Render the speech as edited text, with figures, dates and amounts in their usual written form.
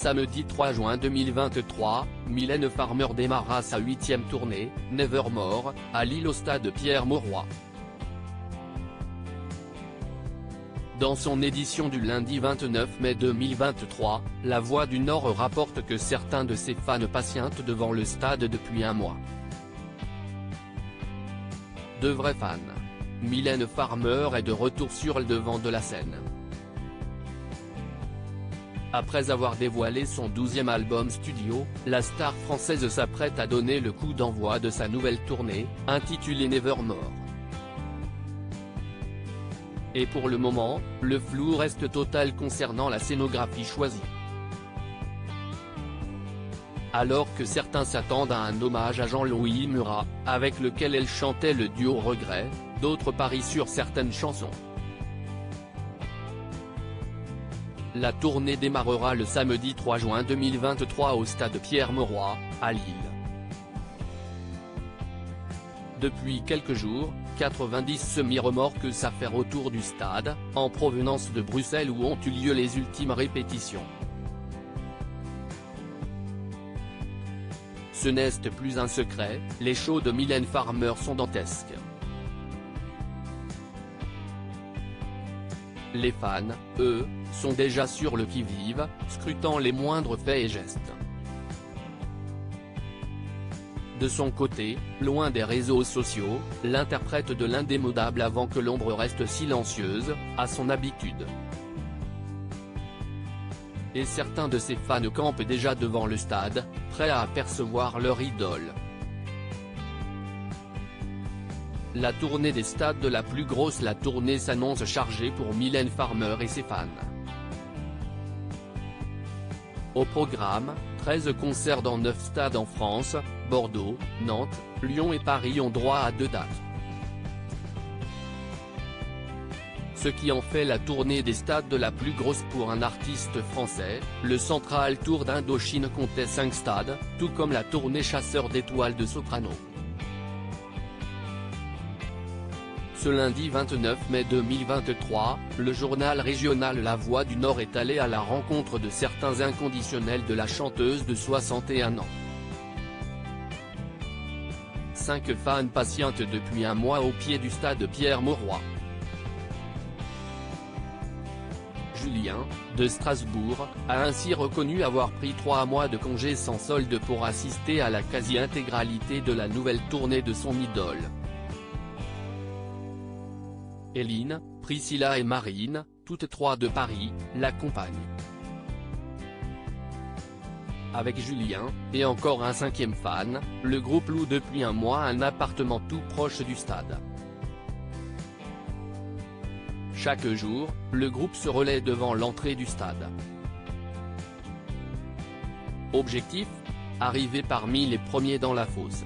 Samedi 3 juin 2023, Mylène Farmer démarra sa 8e tournée, Nevermore, à Lille au stade Pierre-Mauroy. Dans son édition du lundi 29 mai 2023, La Voix du Nord rapporte que certains de ses fans patientent devant le stade depuis un mois. De vrais fans. Mylène Farmer est de retour sur le devant de la scène. Après avoir dévoilé son 12e album studio, la star française s'apprête à donner le coup d'envoi de sa nouvelle tournée, intitulée Nevermore. Et pour le moment, le flou reste total concernant la scénographie choisie. Alors que certains s'attendent à un hommage à Jean-Louis Murat, avec lequel elle chantait le duo Regret, d'autres parient sur certaines chansons. La tournée démarrera le samedi 3 juin 2023 au stade Pierre-Mauroy, à Lille. Depuis quelques jours, 90 semi-remorques s'affairent autour du stade, en provenance de Bruxelles où ont eu lieu les ultimes répétitions. Ce n'est plus un secret, les shows de Mylène Farmer sont dantesques. Les fans, eux, sont déjà sur le qui-vive, scrutant les moindres faits et gestes. De son côté, loin des réseaux sociaux, l'interprète de l'indémodable Avant que l'ombre reste silencieuse, a son habitude. Et certains de ses fans campent déjà devant le stade, prêts à apercevoir leur idole. La tournée des stades de la plus grosse La tournée s'annonce chargée pour Mylène Farmer et ses fans. Au programme, 13 concerts dans 9 stades en France, Bordeaux, Nantes, Lyon et Paris ont droit à 2 dates. Ce qui en fait la tournée des stades de la plus grosse pour un artiste français. Le Central Tour d'Indochine comptait 5 stades, tout comme la tournée Chasseur d'étoiles de Soprano. Ce lundi 29 mai 2023, le journal régional La Voix du Nord est allé à la rencontre de certains inconditionnels de la chanteuse de 61 ans. 5 fans patientent depuis un mois au pied du stade Pierre-Mauroy. Julien, de Strasbourg, a ainsi reconnu avoir pris 3 mois de congé sans solde pour assister à la quasi-intégralité de la nouvelle tournée de son idole. Hélène, Priscilla et Marine, toutes 3 de Paris, l'accompagnent. Avec Julien, et encore un 5e fan, le groupe loue depuis un mois un appartement tout proche du stade. Chaque jour, le groupe se relaie devant l'entrée du stade. Objectif ? Arriver parmi les premiers dans la fosse.